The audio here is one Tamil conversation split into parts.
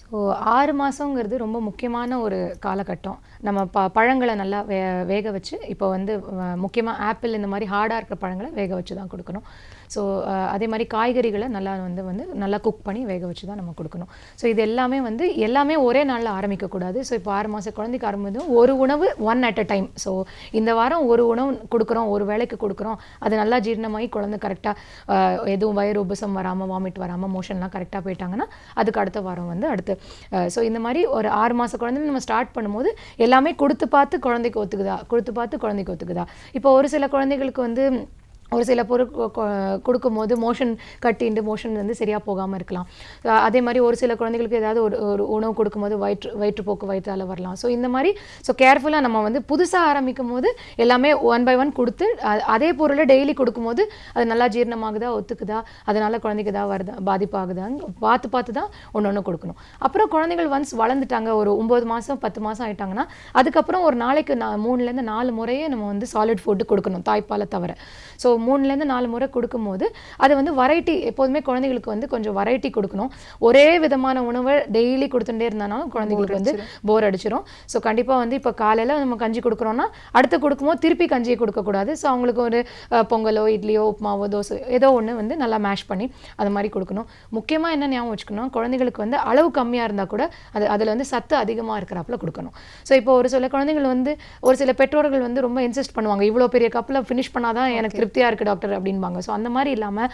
ஸோ 6 மாதங்கிறது ரொம்ப முக்கியமான ஒரு காலகட்டம். நம்ம பழங்கள நல்லா வேக வச்சு இப்போ வந்து முக்கியமாக ஆப்பிள் இந்த மாதிரி ஹார்டாக இருக்கிற பழங்கள வேக வச்சு தான் கொடுக்கணும். ஸோ அதே மாதிரி காய்கறிகளை நல்லா நல்லா குக் பண்ணி வேக வச்சு தான் நம்ம கொடுக்கணும். ஸோ இது எல்லாமே ஒரே நாளில் ஆரம்பிக்கக்கூடாது. ஸோ இப்போ 6 மாத குழந்தைக்கு ஆரம்பிது ஒரு உணவு one at a time. So இந்த வாரம் ஒரு உணவு கொடுக்குறோம், ஒரு வேளைக்கு கொடுக்குறோம், அது நல்லா ஜீரணமாகி குழந்தை கரெக்டாக எதுவும் வயிறு உபசம் வராமல், வாமிட் வராமல், மோஷன்லாம் கரெக்டாக போயிட்டாங்கன்னா அதுக்கு அடுத்த வாரம் அடுத்து. ஸோ இந்த மாதிரி ஒரு 6 மாத குழந்தை நம்ம ஸ்டார்ட் பண்ணும்போது எல்லாமே கொடுத்து பார்த்து குழந்தைக்கு ஒத்துக்குதா. இப்போ ஒரு சில குழந்தைகளுக்கு ஒரு சில பொருள் கொடுக்கும்போது மோஷன் கட்டிண்டு மோஷன் சரியாக போகாமல் இருக்கலாம். அதே மாதிரி ஒரு சில குழந்தைகளுக்கு ஏதாவது ஒரு உணவு கொடுக்கும்போது வயிற்றுப்போக்கு வயிற்றால் வரலாம். ஸோ இந்த மாதிரி கேர்ஃபுல்லாக நம்ம புதுசாக ஆரம்பிக்கும் போது எல்லாமே ஒன் பை ஒன் கொடுத்து அதே பொருளை டெய்லி கொடுக்கும்போது அது நல்லா ஜீரணமாகுதா, ஒத்துக்குதா, அதனால் குழந்தைக்கு ஏதாவது வருதா, பாதிப்பாகுதான்னு பார்த்து தான் ஒன்று கொடுக்கணும். அப்புறம் குழந்தைகள் ஒன்ஸ் வளர்ந்துட்டாங்க, ஒரு 9 மாதம் 10 மாதம் ஆயிட்டாங்கன்னா அதுக்கப்புறம் ஒரு நாளைக்கு 3லேருந்து 4 முறையே நம்ம சாலிட் ஃபுட்டு கொடுக்கணும், தாய்ப்பாலை தவிர. ஸோ 3லேருந்து 4 முறை கொடுக்கும்போது அது வெரைட்டி, எப்போதுமே குழந்தைகளுக்கு கொஞ்சம் வெரைட்டி கொடுக்கணும். ஒரே விதமான உணவை டெய்லி கொடுத்துட்டே இருந்தாலும் குழந்தைகளுக்கு போர் அடிச்சிடும். ஸோ கண்டிப்பாக இப்போ காலையில் நம்ம கஞ்சி கொடுக்குறோன்னா அடுத்து கொடுக்கும்போது திருப்பி கஞ்சியை கொடுக்கக்கூடாது. ஸோ அவங்களுக்கு ஒரு பொங்கலோ, இட்லியோ, உப்புமாவோ, தோசை ஏதோ ஒன்று நல்லா மேஷ் பண்ணி அது மாதிரி கொடுக்கணும். முக்கியமாக என்ன ஞாபகம் வச்சுக்கணும், குழந்தைகளுக்கு அளவு கம்மியாக இருந்தால் கூட அதில் சத்து அதிகமாக இருக்கிறாப்புல கொடுக்கணும். ஸோ இப்போ ஒரு சில குழந்தைகள் ஒரு சில பெற்றோர்கள் ரொம்ப இன்சிஸ்ட் பண்ணுவாங்க, இவ்வளோ பெரிய கப்பில் ஃபினிஷ் பண்ணாதான் எனக்கு திருப்தியாக இருக்குது டாக்டர் அப்படின்பாங்க. ஸோ அந்த மாதிரி இல்லாமல்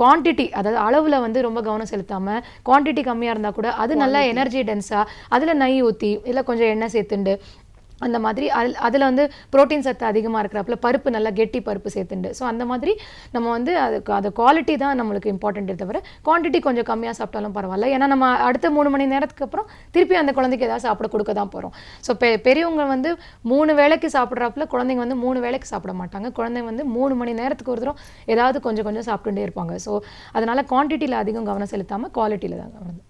குவான்டிட்டி, அதாவது அளவில் ரொம்ப கவனம் செலுத்தாமல் குவான்டிட்டி கம்மியாக இருந்தால் கூட அது நல்லா எனர்ஜி டென்ஸாக அதில் நெய் ஊற்றி இல்லை கொஞ்சம் எண்ணெய் சேர்த்துண்டு அந்த மாதிரி அதில் புரோட்டீன் சத்து அதிகமாக இருக்கிறப்பல பருப்பு நல்லா கெட்டி பருப்பு சேர்த்துண்டு. ஸோ அந்த மாதிரி நம்ம அது குவாலிட்டி தான் நம்மளுக்கு இம்பார்ட்டண்ட்டே தவிர குவான்டிட்டி கொஞ்சம் கம்மியாக சாப்பிட்டாலும் பரவாயில்ல. ஏன்னா நம்ம அடுத்த 3 மணி நேரத்துக்கு அப்புறம் திருப்பி அந்த குழந்தைக்கு ஏதாவது சாப்பிட கொடுக்க தான் போகிறோம். ஸோ பெரியவங்க 3 வேளைக்கு சாப்பிட்றப்பல குழந்தைங்க 3 வேளைக்கு சாப்பிட மாட்டாங்க. குழந்தைங்க 3 மணி நேரத்துக்கு ஒரு தரம் ஏதாவது கொஞ்சம் சாப்பிட்டுட்டே இருப்பாங்க. ஸோ அதனால் குவான்டிட்டியில் அதிகம் கவனம் செலுத்தாமல் குவாலிட்டியில் தான் கவனம்.